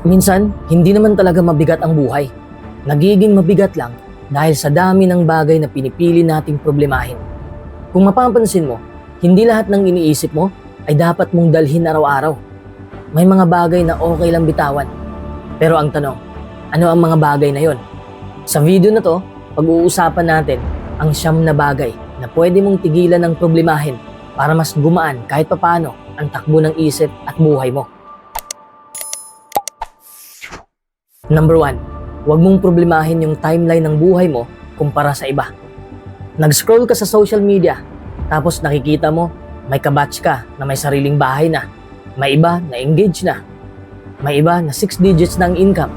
Minsan, hindi naman talaga mabigat ang buhay. Nagiging mabigat lang dahil sa dami ng bagay na pinipili nating problemahin. Kung mapapansin mo, hindi lahat ng iniisip mo ay dapat mong dalhin araw-araw. May mga bagay na okay lang bitawan. Pero ang tanong, ano ang mga bagay na yon? Sa video na to, pag-uusapan natin ang 9 na bagay na pwede mong tigilan ng problemahin para mas gumaan kahit papano ang takbo ng isip at buhay mo. Number 1, huwag mong problemahin yung timeline ng buhay mo kumpara sa iba. Nag-scroll ka sa social media, tapos nakikita mo may kabatch ka na may sariling bahay na, may iba na engaged na, may iba na 6 digits na ang income.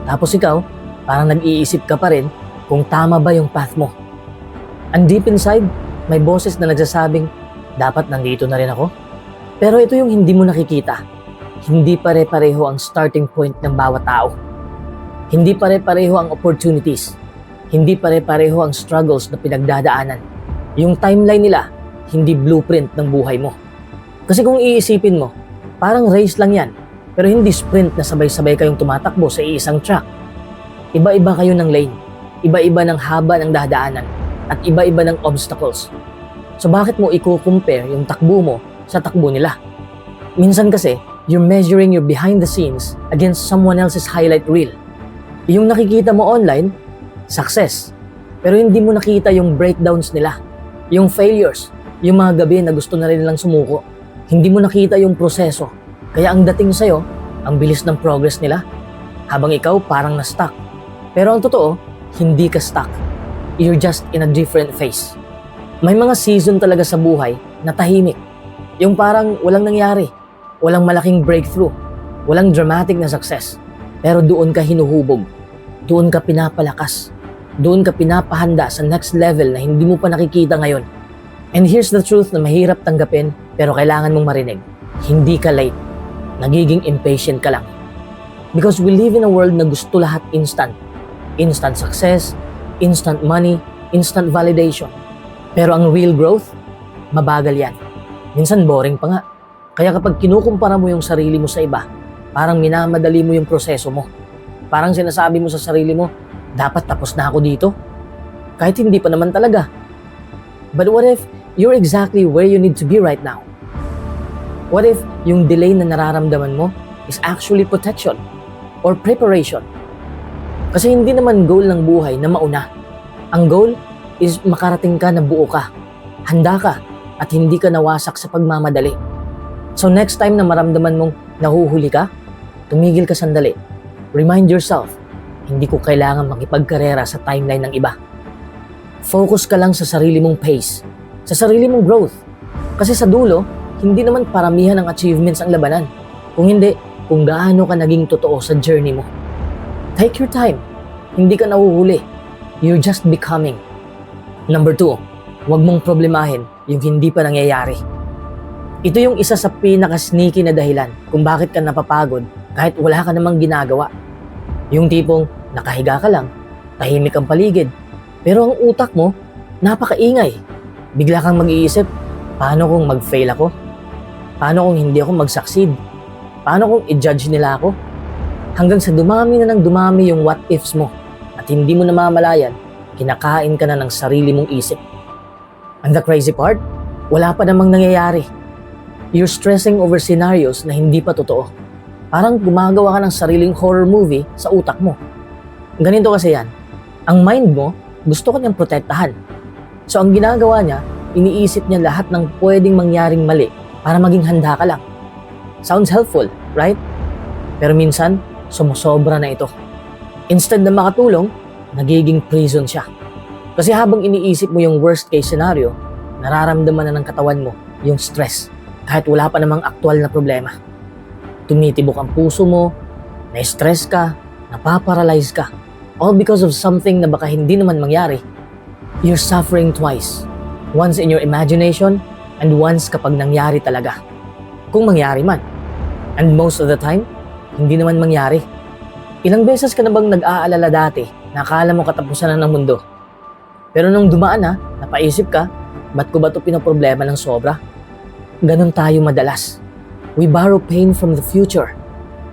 Tapos ikaw, parang nag-iisip ka pa rin kung tama ba yung path mo. And deep inside, may boses na nagsasabing, dapat nandito na rin ako. Pero ito yung hindi mo nakikita. Hindi pare-pareho ang starting point ng bawat tao. Hindi pare-pareho ang opportunities. Hindi pare-pareho ang struggles na pinagdadaanan. Yung timeline nila, hindi blueprint ng buhay mo. Kasi kung iisipin mo, parang race lang yan, pero hindi sprint na sabay-sabay kayong tumatakbo sa iisang track. Iba-iba kayo ng lane, iba-iba ng haba ng dadaanan, at iba-iba ng obstacles. So bakit mo i-compare yung takbo mo sa takbo nila? Minsan kasi, you're measuring your behind the scenes against someone else's highlight reel. Yung nakikita mo online, success. Pero hindi mo nakita yung breakdowns nila, yung failures, yung mga gabi na gusto na rin nilang sumuko. Hindi mo nakita yung proseso. Kaya ang dating sa'yo, ang bilis ng progress nila. Habang ikaw parang na-stuck. Pero ang totoo, hindi ka stuck. You're just in a different phase. May mga season talaga sa buhay na tahimik. Yung parang walang nangyari. Walang malaking breakthrough. Walang dramatic na success. Pero doon ka hinuhubog. Doon ka pinapalakas. Doon ka pinapahanda sa next level na hindi mo pa nakikita ngayon. And here's the truth na mahirap tanggapin pero kailangan mong marinig. Hindi ka late. Nagiging impatient ka lang. Because we live in a world na gusto lahat instant. Instant success, instant money, instant validation. Pero ang real growth, mabagal yan. Minsan boring pa nga. Kaya kapag kinukumpara mo yung sarili mo sa iba, parang minamadali mo yung proseso mo. Parang sinasabi mo sa sarili mo, dapat tapos na ako dito. Kahit hindi pa naman talaga. But what if you're exactly where you need to be right now? What if yung delay na nararamdaman mo is actually protection or preparation? Kasi hindi naman goal ng buhay na mauna. Ang goal is makarating ka na buo ka, handa ka, at hindi ka nawasak sa pagmamadali. So next time na maramdaman mong nahuhuli ka, tumigil ka sandali. Remind yourself, hindi ko kailangan makipagkarera sa timeline ng iba. Focus ka lang sa sarili mong pace, sa sarili mong growth. Kasi sa dulo, hindi naman paramihan ng achievements ang labanan. Kung hindi, kung gaano ka naging totoo sa journey mo. Take your time. Hindi ka nahuhuli. You're just becoming. Number 2, huwag mong problemahin yung hindi pa nangyayari. Ito yung isa sa pinaka-sneaky na dahilan kung bakit ka napapagod kahit wala ka namang ginagawa. Yung tipong nakahiga ka lang, tahimik ang paligid, pero ang utak mo, napakaingay. Bigla kang mag-iisip, paano kung mag-fail ako? Paano kung hindi ako mag-succeed? Paano kung i-judge nila ako? Hanggang sa dumami na ng dumami yung what ifs mo at hindi mo namamalayan, kinakain ka na ng sarili mong isip. And the crazy part, wala pa namang nangyayari. You're stressing over scenarios na hindi pa totoo. Parang gumagawa ka ng sariling horror movie sa utak mo. Ganito kasi yan. Ang mind mo, gusto ka niyang protektahan. So ang ginagawa niya, iniisip niya lahat ng pwedeng mangyaring mali para maging handa ka lang. Sounds helpful, right? Pero minsan, sumusobra na ito. Instead na makatulong, nagiging prison siya. Kasi habang iniisip mo yung worst case scenario, nararamdaman na ng katawan mo yung stress kahit wala pa namang aktual na problema. Tumitibok ang puso mo, na-stress ka, napaparalyze ka, all because of something na baka hindi naman mangyari. You're suffering twice. Once in your imagination, and once kapag nangyari talaga. Kung mangyari man. And most of the time, hindi naman mangyari. Ilang beses ka na bang nag-aalala dati na akala mo katapusan na ng mundo? Pero nung dumaan na, napaisip ka, ba't ko ba ito pinoproblema ng sobra? Ganon tayo madalas. We borrow pain from the future.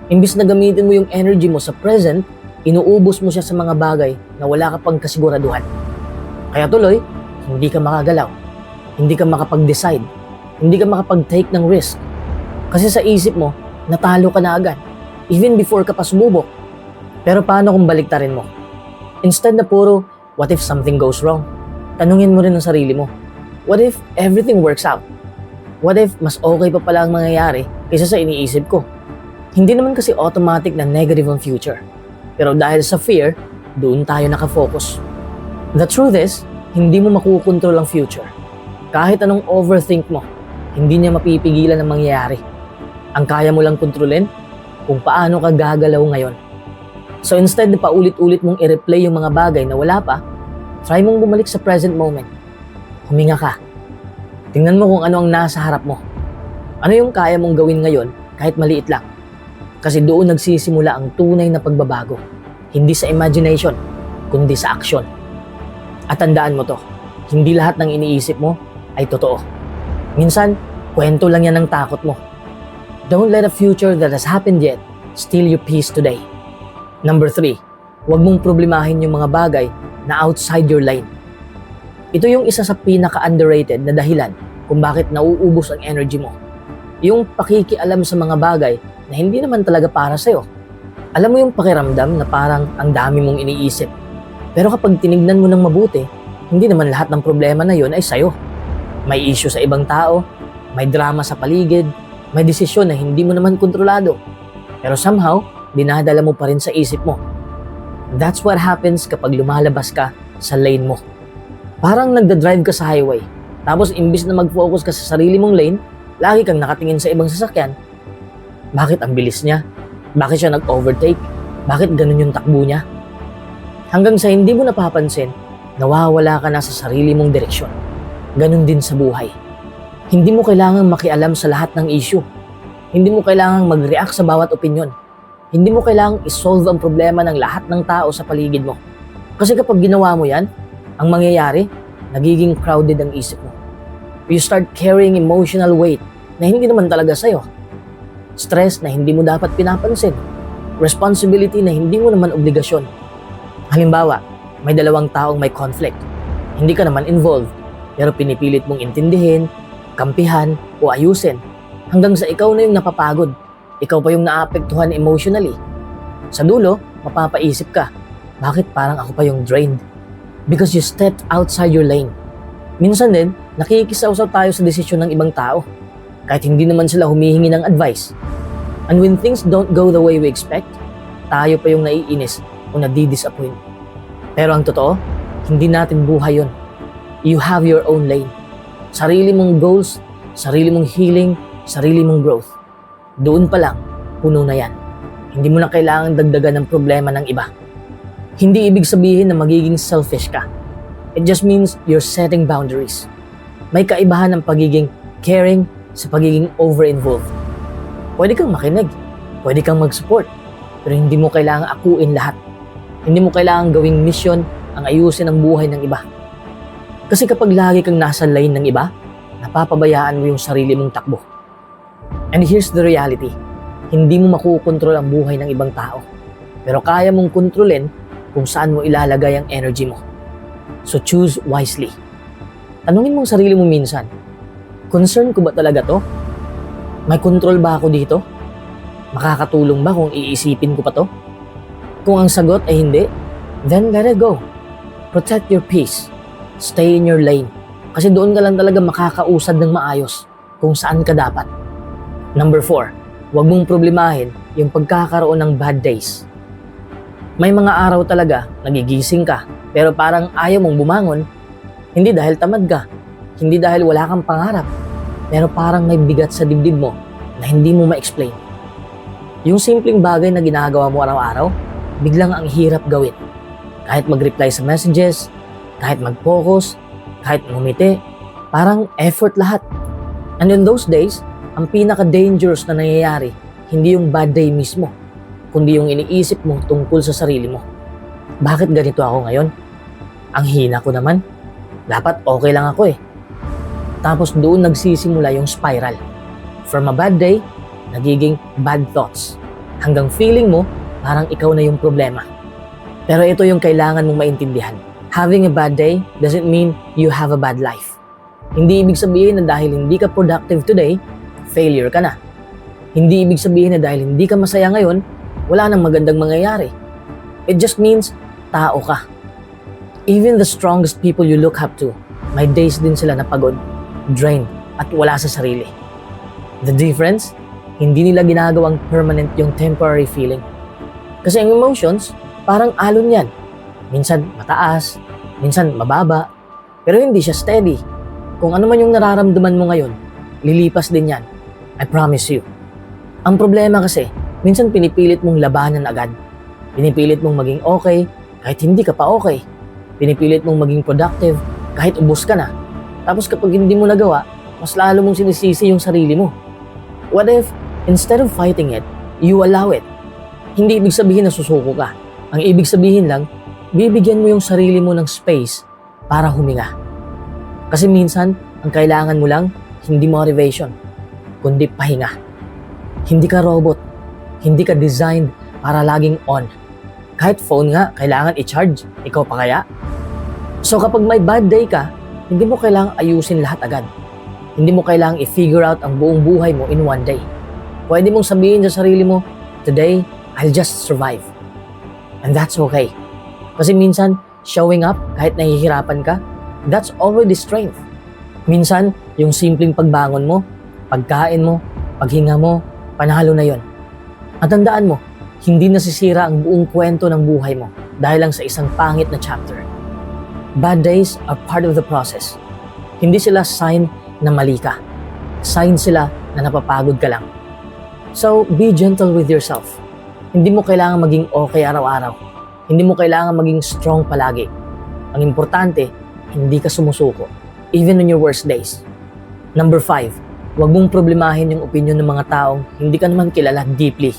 Imbis na gamitin mo yung energy mo sa present, inuubos mo siya sa mga bagay na wala ka pang kasiguraduhan. Kaya tuloy, hindi ka makagalaw, hindi ka makapag-decide, hindi ka makapag-take ng risk. Kasi sa isip mo, natalo ka na agad, even before ka pa sumubok. Pero paano kung baliktarin mo? Instead na puro, what if something goes wrong? Tanungin mo rin ang sarili mo, what if everything works out? What if mas okay pa pala ang mangyayari kaysa sa iniisip ko? Hindi naman kasi automatic na negative ang future. Pero dahil sa fear, doon tayo nakafocus. The truth is, hindi mo makukontrol ang future. Kahit anong overthink mo, hindi niya mapipigilan ang mangyayari. Ang kaya mo lang kontrolin, kung paano ka gagalaw ngayon. So instead na paulit-ulit mong i-replay yung mga bagay na wala pa, try mong bumalik sa present moment. Huminga ka. Tingnan mo kung ano ang nasa harap mo. Ano yung kaya mong gawin ngayon kahit maliit lang. Kasi doon nagsisimula ang tunay na pagbabago. Hindi sa imagination, kundi sa action. At tandaan mo to, hindi lahat ng iniisip mo ay totoo. Minsan, kwento lang yan ng takot mo. Don't let a future that has happened yet steal your peace today. Number 3, huwag mong problemahin yung mga bagay na outside your lane. Ito yung isa sa pinaka-underrated na dahilan kung bakit nauubos ang energy mo. Yung pakikialam sa mga bagay na hindi naman talaga para sa'yo. Alam mo yung pakiramdam na parang ang dami mong iniisip. Pero kapag tinignan mo ng mabuti, hindi naman lahat ng problema na yun ay sa'yo. May issue sa ibang tao, may drama sa paligid, may desisyon na hindi mo naman kontrolado. Pero somehow, dinadala mo pa rin sa isip mo. That's what happens kapag lumalabas ka sa lane mo. Parang nagda-drive ka sa highway, tapos imbis na mag-focus ka sa sarili mong lane, lagi kang nakatingin sa ibang sasakyan. Bakit ang bilis niya? Bakit siya nag-overtake? Bakit ganun yung takbo niya? Hanggang sa hindi mo napapansin, nawawala ka na sa sarili mong direksyon. Ganun din sa buhay. Hindi mo kailangang makialam sa lahat ng issue. Hindi mo kailangang mag-react sa bawat opinyon. Hindi mo kailangang isolve ang problema ng lahat ng tao sa paligid mo. Kasi kapag ginawa mo yan, ang mangyayari, nagiging crowded ang isip mo. You start carrying emotional weight na hindi naman talaga sa'yo. Stress na hindi mo dapat pinapansin. Responsibility na hindi mo naman obligasyon. Halimbawa, may dalawang taong may conflict. Hindi ka naman involved, pero pinipilit mong intindihin, kampihan o ayusin hanggang sa ikaw na yung napapagod. Ikaw pa yung naapektuhan emotionally. Sa dulo, mapapaisip ka, bakit parang ako pa yung drained? Because you stepped outside your lane. Minsan din, nakikisaw-saw tayo sa desisyon ng ibang tao kahit hindi naman sila humihingi ng advice. And when things don't go the way we expect, tayo pa yung naiinis o nadi-disappoint. Pero ang totoo, hindi natin buhay yun. You have your own lane. Sarili mong goals, sarili mong healing, sarili mong growth. Doon pa lang, puno na yan. Hindi mo na kailangan dagdagan ng problema ng iba. Hindi ibig sabihin na magiging selfish ka. It just means you're setting boundaries. May kaibahan ng pagiging caring sa pagiging over-involved. Pwede kang makinig, pwede kang mag-support, pero hindi mo kailangan akuin lahat. Hindi mo kailangan gawing mission ang ayusin ang buhay ng iba. Kasi kapag lagi kang nasa lane ng iba, napapabayaan mo yung sarili mong takbo. And here's the reality, hindi mo makukontrol ang buhay ng ibang tao. Pero kaya mong kontrolin kung saan mo ilalagay ang energy mo. So choose wisely. Tanungin mong sarili mo minsan, concern ko ba talaga to? May control ba ako dito? Makakatulong ba kung iisipin ko pa to? Kung ang sagot ay hindi, then let it go. Protect your peace. Stay in your lane. Kasi doon ka lang talaga makakausad ng maayos kung saan ka dapat. Number 4, huwag mong problemahin yung pagkakaroon ng bad days. May mga araw talaga nagigising ka pero parang ayaw mong bumangon, hindi dahil tamad ka, hindi dahil wala kang pangarap, pero parang may bigat sa dibdib mo na hindi mo ma-explain. Yung simpleng bagay na ginagawa mo araw-araw, biglang ang hirap gawin. Kahit mag-reply sa messages, kahit mag-focus, kahit ngumiti, parang effort lahat. And in those days, ang pinaka-dangerous na nangyayari, hindi yung bad day mismo, kundi yung iniisip mo tungkol sa sarili mo. Bakit ganito ako ngayon? Ang hina ko naman. Dapat okay lang ako eh. Tapos doon nagsisimula yung spiral. From a bad day, nagiging bad thoughts. hanggang feeling mo parang ikaw na yung problema. Pero ito yung kailangan mong maintindihan. Having a bad day doesn't mean you have a bad life. Hindi ibig sabihin na dahil hindi ka productive today, failure ka na. Hindi ibig sabihin na dahil hindi ka masaya ngayon, wala nang magandang mangyayari. It just means tao ka. Even the strongest people you look up to, may days din sila na pagod, drained, at wala sa sarili. The difference, hindi nila ginagawang permanent yung temporary feeling. Kasi ang emotions, parang alon yan. Minsan mataas, minsan mababa, pero hindi siya steady. Kung ano man yung nararamdaman mo ngayon, lilipas din yan. I promise you. Ang problema kasi, minsan pinipilit mong labanan agad. Pinipilit mong maging okay, kahit hindi ka pa okay. Pinipilit mong maging productive, kahit ubos ka na. Tapos kapag hindi mo nagawa, mas lalo mong sinisisi yung sarili mo. What if, instead of fighting it, you allow it? Hindi ibig sabihin na susuko ka. Ang ibig sabihin lang, bibigyan mo yung sarili mo ng space para huminga. Kasi minsan, ang kailangan mo lang, hindi motivation, kundi pahinga. Hindi ka robot. Hindi ka designed para laging on. Kahit phone nga, kailangan i-charge. Ikaw pa kaya? So kapag may bad day ka, hindi mo kailangang ayusin lahat agad. Hindi mo kailangang i-figure out ang buong buhay mo in one day. Pwede mong sabihin sa sarili mo, today, I'll just survive. And that's okay. Kasi minsan, showing up kahit nahihirapan ka, that's already strength. Minsan, yung simpleng pagbangon mo, pagkain mo, paghinga mo, panalo na yon. At tandaan mo, hindi nasisira ang buong kwento ng buhay mo dahil lang sa isang pangit na chapter. Bad days are part of the process. Hindi sila sign na mali ka. Sign sila na napapagod ka lang. So, be gentle with yourself. Hindi mo kailangan maging okay araw-araw. Hindi mo kailangan maging strong palagi. Ang importante, hindi ka sumusuko, even on your worst days. Number 5, huwag mong problemahin yung opinion ng mga taong hindi ka naman kilala deeply.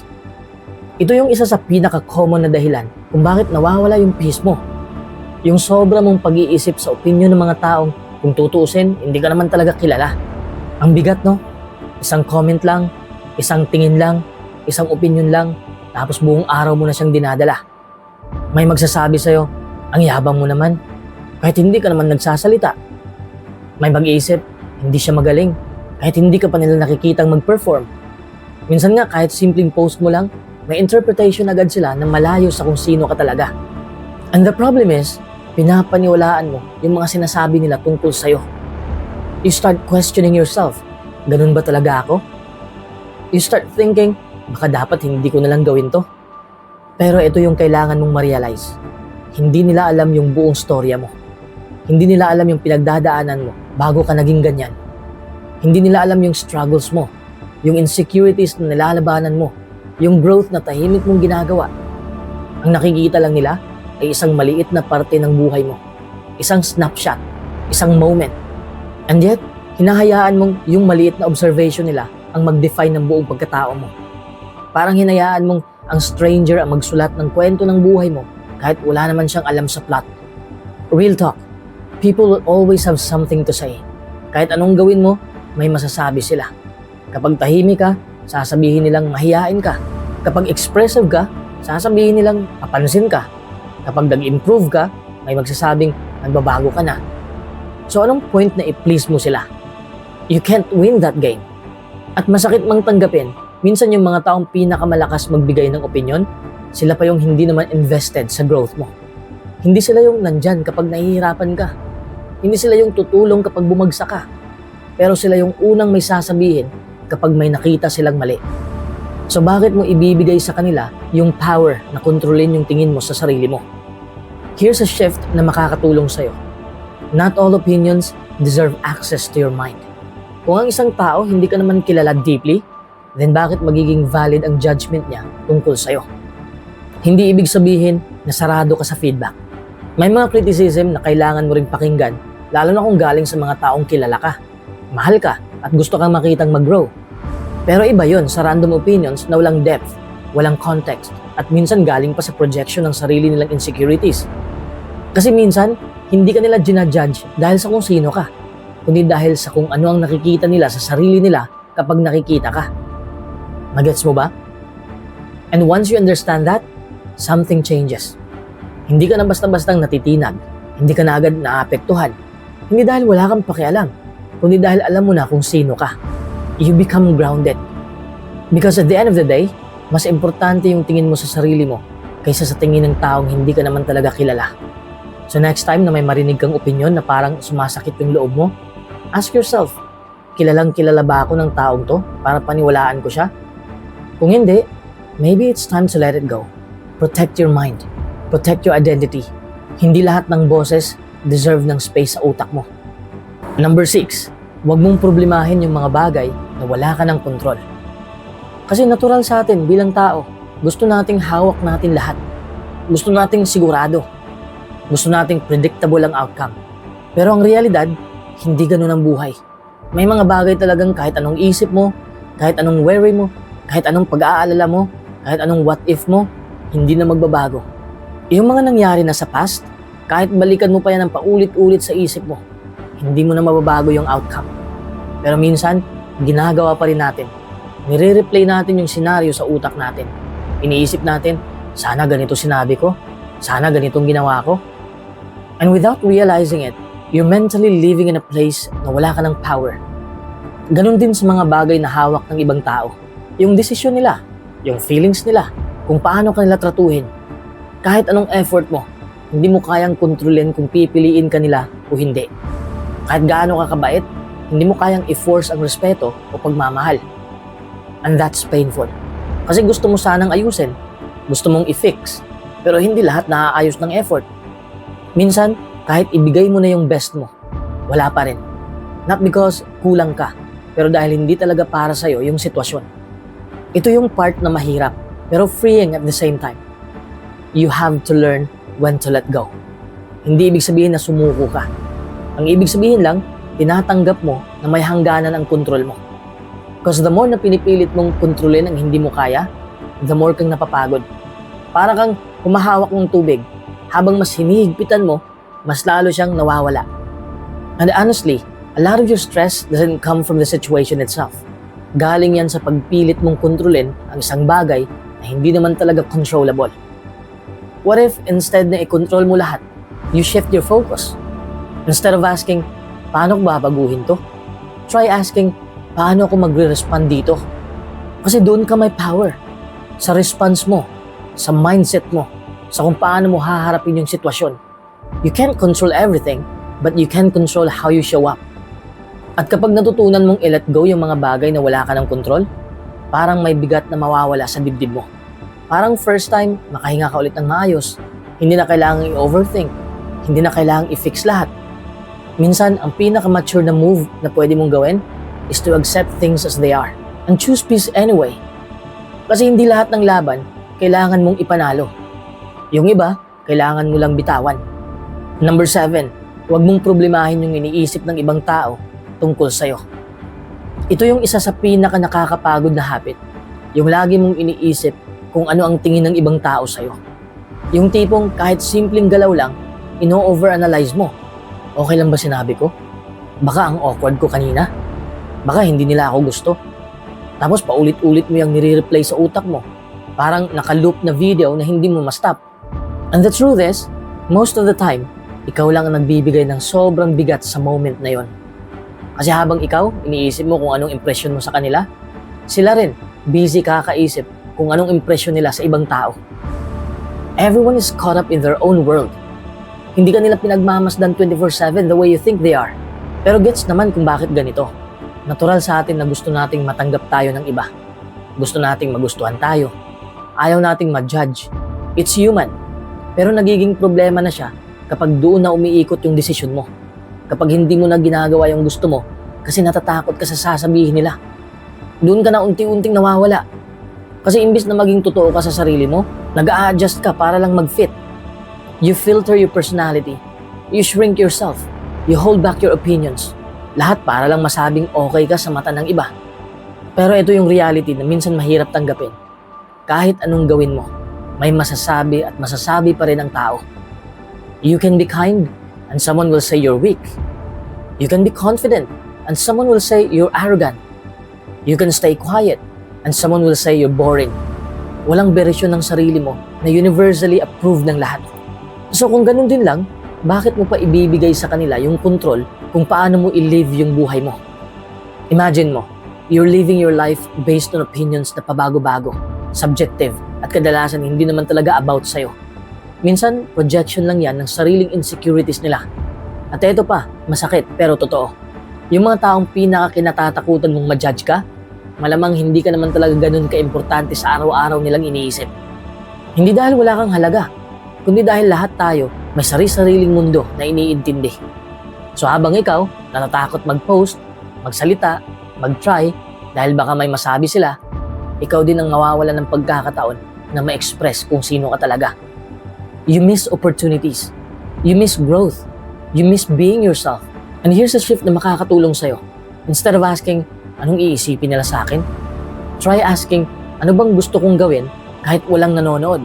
Ito yung isa sa pinaka-common na dahilan kung bakit nawawala yung peace mo. Yung sobra mong pag-iisip sa opinion ng mga taong kung tutuusin, hindi ka naman talaga kilala. Ang bigat, no? Isang comment lang, isang tingin lang, isang opinion lang, tapos buong araw mo na siyang dinadala. May magsasabi sa'yo, ang yabang mo naman, kahit hindi ka naman nagsasalita. May mag-iisip, hindi siya magaling, kahit hindi ka pa nila nakikitang mag-perform. Minsan nga, kahit simpleng post mo lang, may interpretation agad sila na malayo sa kung sino ka talaga. And the problem is, pinapaniwalaan mo yung mga sinasabi nila tungkol sa'yo. You start questioning yourself, ganun ba talaga ako? You start thinking, baka dapat hindi ko nalang gawin to. Pero ito yung kailangan mong ma-realize. Hindi nila alam yung buong storya mo. Hindi nila alam yung pinagdadaanan mo bago ka naging ganyan. Hindi nila alam yung struggles mo, yung insecurities na nilalabanan mo, yung growth na tahimik mong ginagawa. Ang nakikita lang nila ay isang maliit na parte ng buhay mo. Isang snapshot, isang moment. And yet, hinahayaan mong yung maliit na observation nila ang mag-define ng buong pagkatao mo. Parang hinayaan mong ang stranger ang magsulat ng kwento ng buhay mo kahit wala naman siyang alam sa plot. Real talk, people will always have something to say. Kahit anong gawin mo, may masasabi sila. Kapag tahimik ka, sasabihin nilang mahiyain ka. Kapag expressive ka, sasabihin nilang papansin ka. Kapag nag-improve ka, may magsasabing nagbabago ka na. So anong point na i-please mo sila? You can't win that game. At masakit mang tanggapin, minsan yung mga taong pinakamalakas magbigay ng opinion, sila pa yung hindi naman invested sa growth mo. Hindi sila yung nandyan kapag nahihirapan ka. Hindi sila yung tutulong kapag bumagsak ka. Pero sila yung unang may sasabihin kapag may nakita silang mali. So bakit mo ibibigay sa kanila yung power na kontrolin yung tingin mo sa sarili mo? Here's a shift na makakatulong sa'yo. Not all opinions deserve access to your mind. Kung ang isang tao hindi ka naman kilala deeply, then bakit magiging valid ang judgment niya tungkol sa'yo? Hindi ibig sabihin na sarado ka sa feedback. May mga criticism na kailangan mo ring pakinggan, lalo na kung galing sa mga taong kilala ka, mahal ka, at gusto kang makitang mag-grow. Pero iba yon sa random opinions na walang depth, walang context, at minsan galing pa sa projection ng sarili nilang insecurities. Kasi minsan, hindi ka nila ginajudge dahil sa kung sino ka, kundi dahil sa kung ano ang nakikita nila sa sarili nila kapag nakikita ka. Magets mo ba? And once you understand that, something changes. Hindi ka na basta-bastang natitinag, hindi ka na agad naapektuhan. Hindi dahil wala kang pakialam, kundi dahil alam mo na kung sino ka. You become grounded. Because at the end of the day, mas importante yung tingin mo sa sarili mo kaysa sa tingin ng taong hindi ka naman talaga kilala. So next time na may marinig kang opinion na parang sumasakit yung loob mo, ask yourself, kilalang kilala ba ako ng taong to para paniwalaan ko siya? Kung hindi, maybe it's time to let it go. Protect your mind. Protect your identity. Hindi lahat ng boses deserve ng space sa utak mo. Number 6, huwag mong problemahin yung mga bagay na wala ka ng kontrol. Kasi natural sa atin bilang tao, gusto nating hawak natin lahat. Gusto nating sigurado. Gusto nating predictable ang outcome. Pero ang realidad, hindi ganun ang buhay. May mga bagay talagang kahit anong isip mo, kahit anong worry mo, kahit anong pag-aalala mo, kahit anong what if mo, hindi na magbabago. Yung mga nangyari na sa past, kahit balikan mo pa yan ng paulit-ulit sa isip mo, hindi mo na mababago yung outcome. Pero minsan, ginagawa pa rin natin. Nire-replay natin yung senaryo sa utak natin. Iniisip natin, sana ganito sinabi ko, sana ganitong ginawa ko. And without realizing it, you're mentally living in a place na wala ka ng power. Ganon din sa mga bagay na hawak ng ibang tao. Yung desisyon nila, yung feelings nila, kung paano kanila tratuhin. Kahit anong effort mo, hindi mo kayang kontrolin kung pipiliin ka nila o hindi. Kahit gaano ka kabait, hindi mo kayang i-force ang respeto o pagmamahal. And that's painful. Kasi gusto mo sanang ayusin, gusto mong i-fix, pero hindi lahat naaayos ng effort. Minsan, kahit ibigay mo na yung best mo, wala pa rin. Not because kulang ka, pero dahil hindi talaga para sa'yo yung sitwasyon. Ito yung part na mahirap, pero freeing at the same time. You have to learn when to let go. Hindi ibig sabihin na sumuko ka. Ang ibig sabihin lang, tinatanggap mo na may hangganan ang kontrol mo. Because the more na pinipilit mong kontrolin ang hindi mo kaya, the more kang napapagod. Para kang humahawak ng tubig, habang mas hinihigpitan mo, mas lalo siyang nawawala. And honestly, a lot of your stress doesn't come from the situation itself. Galing yan sa pagpilit mong kontrolin ang isang bagay na hindi naman talaga controllable. What if instead na i-control mo lahat, you shift your focus? Instead of asking, paano ko babaguhin to? Try asking, paano ako magre-respond dito? Kasi doon ka may power. Sa response mo, sa mindset mo, sa kung paano mo haharapin yung sitwasyon. You can't control everything, but you can control how you show up. At kapag natutunan mong i-let go yung mga bagay na wala ka ng control, parang may bigat na mawawala sa dibdib mo. Parang first time, makahinga ka ulit ng maayos. Hindi na kailangang i-overthink. Hindi na kailangang i-fix lahat. Minsan, ang pinaka-mature na move na pwede mong gawin is to accept things as they are and choose peace anyway. Kasi hindi lahat ng laban kailangan mong ipanalo. Yung iba, kailangan mo lang bitawan. Number 7, huwag mong problemahin yung iniisip ng ibang tao tungkol sa'yo. Ito yung isa sa pinaka-nakakapagod na habit. Yung lagi mong iniisip kung ano ang tingin ng ibang tao sa'yo. Yung tipong kahit simpleng galaw lang, ino-overanalyze mo. Okay lang ba sinabi ko? Baka ang awkward ko kanina? Baka hindi nila ako gusto? Tapos paulit-ulit mo yung nire-replay sa utak mo. Parang naka-loop na video na hindi mo ma-stop. And the truth is, most of the time, ikaw lang ang nagbibigay ng sobrang bigat sa moment na yon. Kasi habang ikaw, iniisip mo kung anong impression mo sa kanila, sila rin, busy kakaisip kung anong impression nila sa ibang tao. Everyone is caught up in their own world. Hindi ka nila pinagmamasdan 24/7 the way you think they are. Pero gets naman kung bakit ganito. Natural sa atin na gusto nating matanggap tayo ng iba. Gusto nating magustuhan tayo. Ayaw nating ma-judge. It's human. Pero nagiging problema na siya kapag doon na umiikot yung desisyon mo. Kapag hindi mo na ginagawa yung gusto mo kasi natatakot ka sa sasabihin nila. Doon ka na unti-unting nawawala. Kasi imbis na maging totoo ka sa sarili mo, nag-a-adjust ka para lang mag-fit. You filter your personality. You shrink yourself. You hold back your opinions. Lahat para lang masabing okay ka sa mata ng iba. Pero ito yung reality na minsan mahirap tanggapin. Kahit anong gawin mo, may masasabi at masasabi pa rin ang tao. You can be kind and someone will say you're weak. You can be confident and someone will say you're arrogant. You can stay quiet and someone will say you're boring. Walang bersyon ng sarili mo na universally approved ng lahat. So kung ganun din lang, bakit mo pa ibibigay sa kanila yung control kung paano mo i-live yung buhay mo? Imagine mo, you're living your life based on opinions na pabago-bago, subjective, at kadalasan hindi naman talaga about sa'yo. Minsan, projection lang yan ng sariling insecurities nila. At eto pa, masakit pero totoo. Yung mga taong pinaka-kinatatakutan mong ma-judge ka, malamang hindi ka naman talaga ganun ka-importante sa araw-araw nilang iniisip. Hindi dahil wala kang halaga, kundi dahil lahat tayo may sari-sariling mundo na iniintindi. So habang ikaw, natatakot mag-post, magsalita, mag-try, dahil baka may masabi sila, ikaw din ang mawawala ng pagkakataon na ma-express kung sino ka talaga. You miss opportunities. You miss growth. You miss being yourself. And here's a shift na makakatulong sa'yo. Instead of asking, anong iisipin nila sa akin? Try asking, ano bang gusto kong gawin kahit walang nanonood?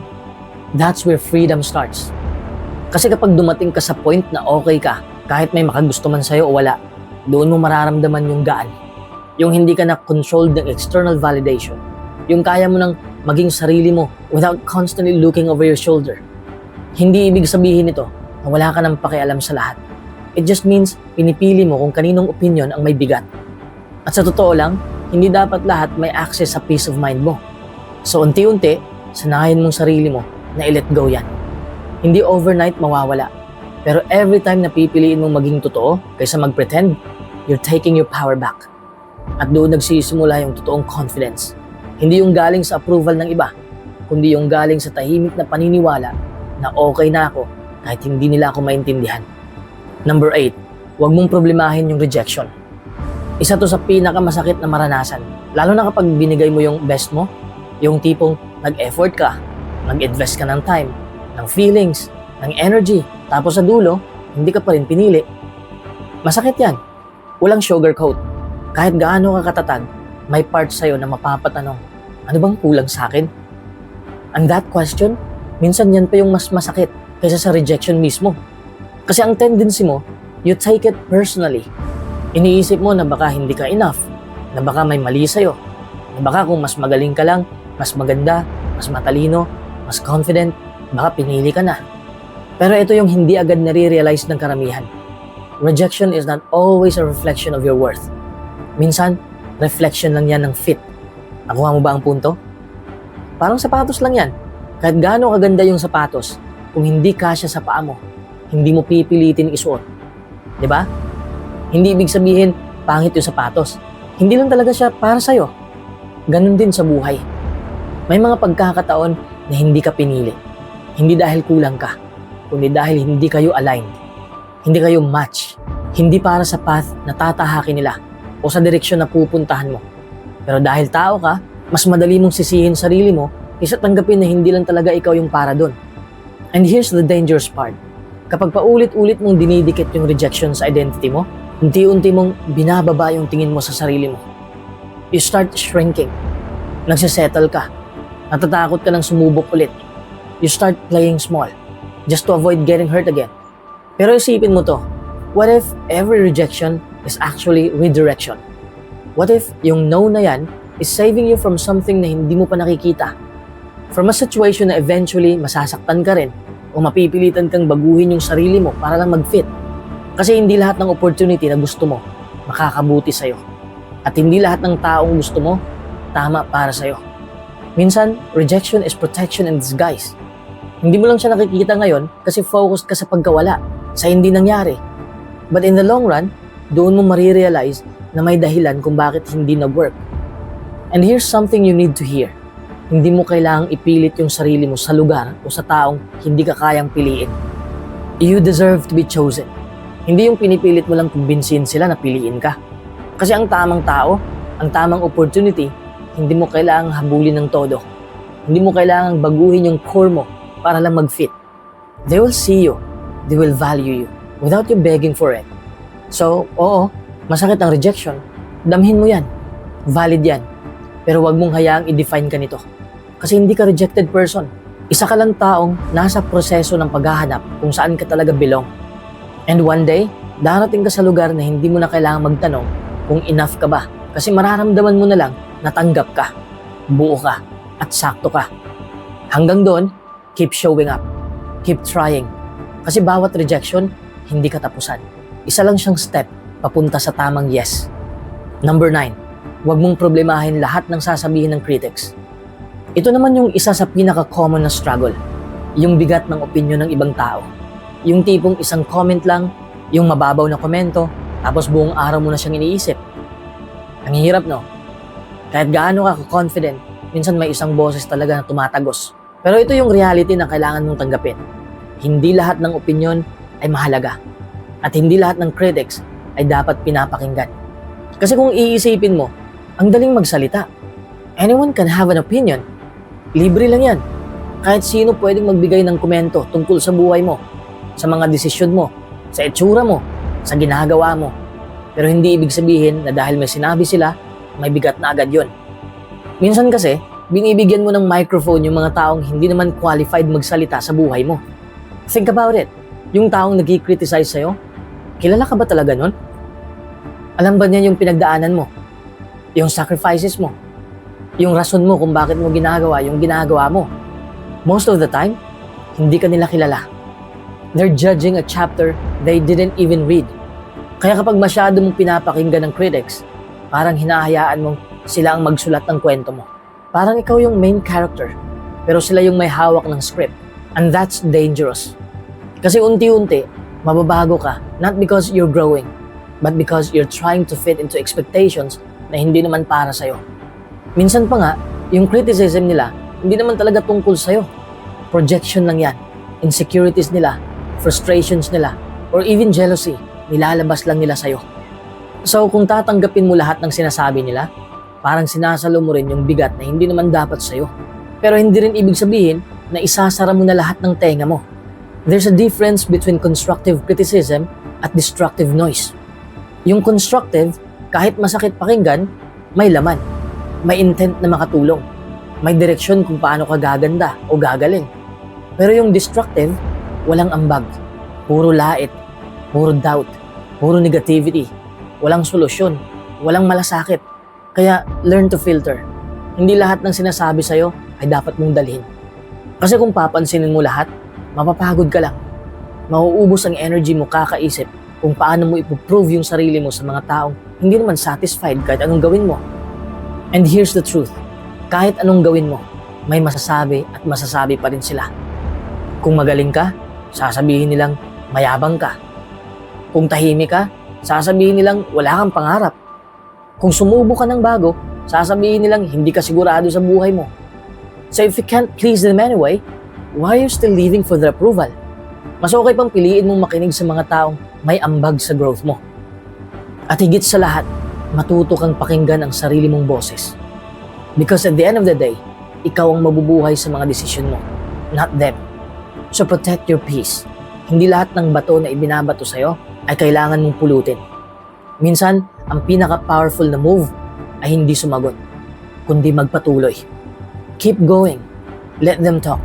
That's where freedom starts. Kasi kapag dumating ka sa point na okay ka, kahit may makagusto man sa'yo o wala, doon mo mararamdaman yung gaan. Yung hindi ka na controlled ng external validation. Yung kaya mo nang maging sarili mo without constantly looking over your shoulder. Hindi ibig sabihin ito na wala ka nang pakialam sa lahat. It just means pinipili mo kung kaninong opinion ang may bigat. At sa totoo lang, hindi dapat lahat may access sa peace of mind mo. So unti-unti, sanayin mong sarili mo na i-let go yan. Hindi overnight mawawala. Pero every time na pipiliin mong maging totoo kaysa mag-pretend, you're taking your power back. At doon nagsisimula yung totoong confidence. Hindi yung galing sa approval ng iba, kundi yung galing sa tahimik na paniniwala na okay na ako kahit hindi nila ako maintindihan. Number 8, huwag mong problemahin yung rejection. Isa to sa pinakamasakit na maranasan, lalo na kapag binigay mo yung best mo, yung tipong nag-effort ka, nag-invest ka ng time, ng feelings, ng energy, tapos sa dulo, hindi ka pa rin pinili. Masakit yan. Walang sugarcoat. Kahit gaano ka katatag, may part sa'yo na mapapatanong, ano bang kulang sa akin? And that question, minsan yan pa yung mas masakit kaysa sa rejection mismo. Kasi ang tendency mo, you take it personally. Iniisip mo na baka hindi ka enough, na baka may mali sa'yo, na baka kung mas magaling ka lang, mas maganda, mas matalino, mas confident, baka pinili ka na. Pero ito yung hindi agad nare-realize ng karamihan. Rejection is not always a reflection of your worth. Minsan, reflection lang yan ng fit. Nakuha mo ba ang punto? Parang sapatos lang yan. Kahit gaano kaganda yung sapatos, kung hindi kasya sa paa mo, hindi mo pipilitin isuot. Diba? Hindi ibig sabihin, pangit yung sapatos. Hindi lang talaga siya para sa'yo. Ganon din sa buhay. May mga pagkakataon na hindi ka pinili. Hindi dahil kulang ka, kundi dahil hindi kayo aligned. Hindi kayo match. Hindi para sa path na tatahakin nila o sa direksyon na pupuntahan mo. Pero dahil tao ka, mas madali mong sisihin sarili mo kaysa tanggapin na hindi lang talaga ikaw yung para doon. And here's the dangerous part. Kapag paulit-ulit mong dinidikit yung rejection sa identity mo, unti-unti mong binababa yung tingin mo sa sarili mo. You start shrinking. Nagsisettle ka. Natatakot ka ng sumubok ulit. You start playing small just to avoid getting hurt again. Pero isipin mo to, what if every rejection is actually redirection? What if yung no na yan is saving you from something na hindi mo pa nakikita? From a situation na eventually masasaktan ka rin o mapipilitan kang baguhin yung sarili mo para lang mag-fit. Kasi hindi lahat ng opportunity na gusto mo makakabuti sa'yo. At hindi lahat ng taong gusto mo tama para sa'yo. Minsan, rejection is protection in disguise. Hindi mo lang siya nakikita ngayon kasi focused ka sa pagkawala, sa hindi nangyari. But in the long run, doon mo marirealize na may dahilan kung bakit hindi nag-work. And here's something you need to hear. Hindi mo kailangang ipilit yung sarili mo sa lugar o sa taong hindi ka kayang piliin. You deserve to be chosen. Hindi yung pinipilit mo lang kumbinsin sila na piliin ka. Kasi ang tamang tao, ang tamang opportunity, hindi mo kailangang habulin ng todo. Hindi mo kailangang baguhin yung core mo para lang mag-fit. They will see you. They will value you without you begging for it. So, oo, masakit ang rejection. Damhin mo yan. Valid yan. Pero wag mong hayaang i-define ka nito. Kasi hindi ka rejected person. Isa ka lang taong nasa proseso ng paghahanap kung saan ka talaga belong. And one day, darating ka sa lugar na hindi mo na kailangang magtanong kung enough ka ba. Kasi mararamdaman mo na lang na tanggap ka, buo ka, at sakto ka. Hanggang doon, keep showing up. Keep trying. Kasi bawat rejection, hindi katapusan. Isa lang siyang step papunta sa tamang yes. Number 9, huwag mong problemahin lahat ng sasabihin ng critics. Ito naman yung isa sa pinaka-common na struggle. Yung bigat ng opinion ng ibang tao. Yung tipong isang comment lang, yung mababaw na komento, tapos buong araw mo na siyang iniisip. Ang hirap, no? Kahit gaano ka confident, minsan may isang boses talaga na tumatagos. Pero ito yung reality na kailangan mong tanggapin. Hindi lahat ng opinion ay mahalaga. At hindi lahat ng critics ay dapat pinapakinggan. Kasi kung iisipin mo, ang daling magsalita. Anyone can have an opinion. Libre lang yan. Kahit sino pwedeng magbigay ng komento tungkol sa buhay mo, sa mga desisyon mo, sa itsura mo, sa ginagawa mo. Pero hindi ibig sabihin na dahil may sinabi sila, may bigat na agad yon. Minsan kasi, binibigyan mo ng microphone yung mga taong hindi naman qualified magsalita sa buhay mo. Think about it. Yung taong nag-criticize sa'yo, kilala ka ba talaga nun? Alam ba niya yung pinagdaanan mo? Yung sacrifices mo? Yung rason mo kung bakit mo ginagawa yung ginagawa mo? Most of the time, hindi ka nila kilala. They're judging a chapter they didn't even read. Kaya kapag masyado mong pinapakinggan ng critics, parang hinahayaan mong sila ang magsulat ng kwento mo. Parang ikaw yung main character, pero sila yung may hawak ng script. And that's dangerous. Kasi unti-unti, mababago ka, not because you're growing, but because you're trying to fit into expectations na hindi naman para sa'yo. Minsan pa nga, yung criticism nila, hindi naman talaga tungkol sa'yo. Projection lang yan. Insecurities nila, frustrations nila, or even jealousy, nilalabas lang nila sa'yo. So kung tatanggapin mo lahat ng sinasabi nila, parang sinasalo mo rin yung bigat na hindi naman dapat sa'yo. Pero hindi rin ibig sabihin na isasara mo na lahat ng tenga mo. There's a difference between constructive criticism at destructive noise. Yung constructive, kahit masakit pakinggan, may laman. May intent na makatulong. May direksyon kung paano ka gaganda o gagaling. Pero yung destructive, walang ambag. Puro lait, puro doubt, puro negativity. Walang solusyon, walang malasakit. Kaya learn to filter. Hindi lahat ng sinasabi sa'yo ay dapat mong dalhin. Kasi kung papansinin mo lahat, mapapagod ka lang. Mauubos ang energy mo kakaisip kung paano mo ipoprove yung sarili mo sa mga taong hindi naman satisfied kahit anong gawin mo. And here's the truth. Kahit anong gawin mo, may masasabi at masasabi pa rin sila. Kung magaling ka, sasabihin nilang mayabang ka. Kung tahimik ka, sasabihin nilang wala kang pangarap. Kung sumubo ka ng bago, sasabihin nilang hindi ka sigurado sa buhay mo. So if you can't please them anyway, why are you still living for their approval? Mas okay pang piliin mong makinig sa mga taong may ambag sa growth mo. At higit sa lahat, matuto kang pakinggan ang sarili mong boses. Because at the end of the day, ikaw ang mabubuhay sa mga desisyon mo, not them. So protect your peace. Hindi lahat ng bato na ibinabato sa'yo ay kailangan mong pulutin. Minsan, ang pinaka-powerful na move ay hindi sumagot, kundi magpatuloy. Keep going. Let them talk.